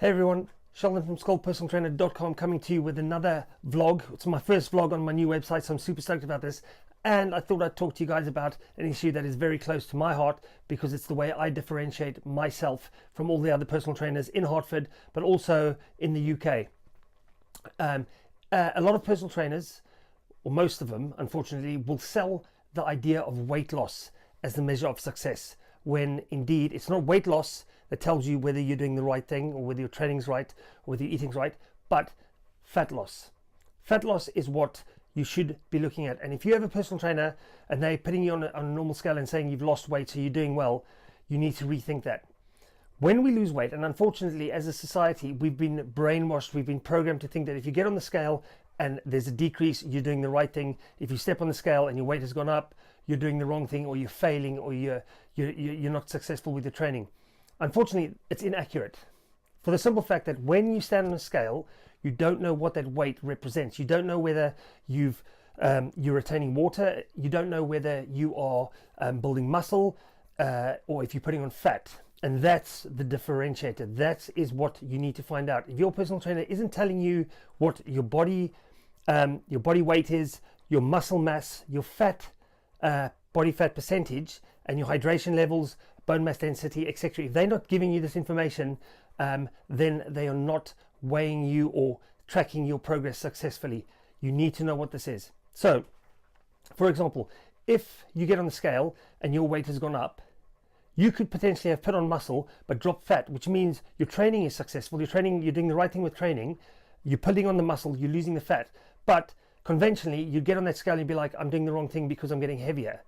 Hey everyone, Sheldon from SculptPersonalTrainer.com coming to you with another vlog. It's my first vlog on my new website, so I'm super stoked about this. And I thought I'd talk to you guys about an issue that is very close to my heart because it's the way I differentiate myself from all the other personal trainers in Hartford, but also in the UK. A lot of personal trainers, or most of them, unfortunately, will sell the idea of weight loss as the measure of success, when indeed it's not weight loss that tells you whether you're doing the right thing or whether your training's right or whether your eating's right, but fat loss. Fat loss is what you should be looking at. And if you have a personal trainer and they're putting you on a normal scale and saying you've lost weight, so you're doing well, you need to rethink that. When we lose weight, and unfortunately as a society we've been brainwashed, we've been programmed to think that if you get on the scale and there's a decrease, you're doing the right thing. If you step on the scale and your weight has gone up, you're doing the wrong thing, or you're failing, or you're not successful with your training. Unfortunately, it's inaccurate, for the simple fact that when you stand on a scale, you don't know what that weight represents. You don't know whether you're retaining water. You don't know whether you are building muscle, or if you're putting on fat. And that's the differentiator. That is what you need to find out. If your personal trainer isn't telling you what your body weight is, your muscle mass, your fat, body fat percentage, and your hydration levels, bone mass density, etc. If they're not giving you this information, then they are not weighing you or tracking your progress successfully. You need to know what this is. So, for example, if you get on the scale and your weight has gone up, you could potentially have put on muscle but drop fat, which means your training is successful. You're doing the right thing with training. You're putting on the muscle, you're losing the fat. But conventionally, you get on that scale and you'd be like, I'm doing the wrong thing because I'm getting heavier.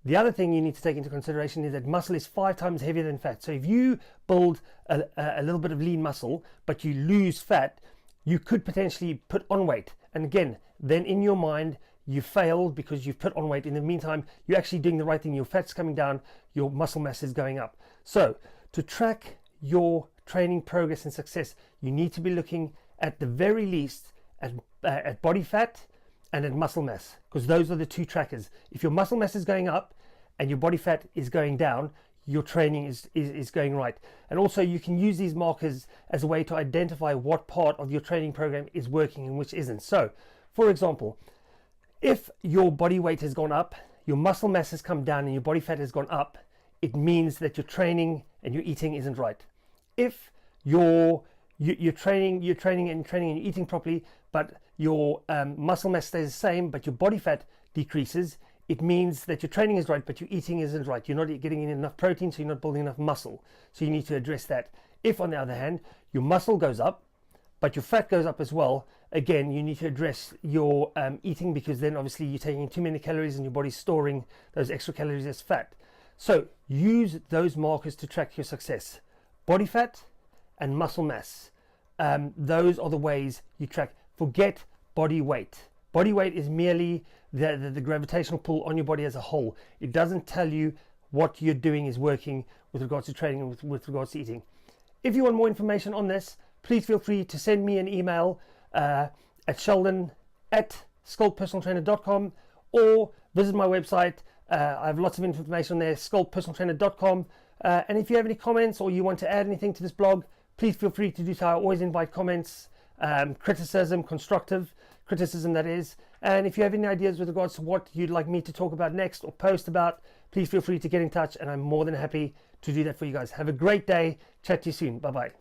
The other thing you need to take into consideration is that muscle is 5 times heavier than fat. So if you build a little bit of lean muscle, but you lose fat, you could potentially put on weight. And again, then in your mind, you failed because you've put on weight. In the meantime, you're actually doing the right thing. Your fat's coming down, your muscle mass is going up. So to track your training progress and success, you need to be looking at the very least at body fat and at muscle mass, because those are the two trackers. If your muscle mass is going up and your body fat is going down, your training is going right. And also you can use these markers as a way to identify what part of your training program is working and which isn't. So for example, if your body weight has gone up, your muscle mass has come down and your body fat has gone up, it means that your training and your eating isn't right. If you're training and you're eating properly, but your muscle mass stays the same, but your body fat decreases, it means that your training is right, but your eating isn't right. You're not getting in enough protein, so you're not building enough muscle. So you need to address that. If, on the other hand, your muscle goes up, but your fat goes up as well, again, you need to address your eating, because then obviously you're taking too many calories and your body's storing those extra calories as fat. So use those markers to track your success. Body fat and muscle mass. Those are the ways you track. Forget body weight. Body weight is merely the gravitational pull on your body as a whole. It doesn't tell you what you're doing is working with regards to training and with regards to eating. If you want more information on this, please feel free to send me an email at sheldon@sculptpersonaltrainer.com, or visit my website. I have lots of information on there, sculptpersonaltrainer.com. And if you have any comments or you want to add anything to this blog, please feel free to do so. I always invite comments, criticism, constructive criticism that is. And if you have any ideas with regards to what you'd like me to talk about next or post about, please feel free to get in touch, and I'm more than happy to do that for you guys. Have a great day. Chat to you soon. Bye-bye.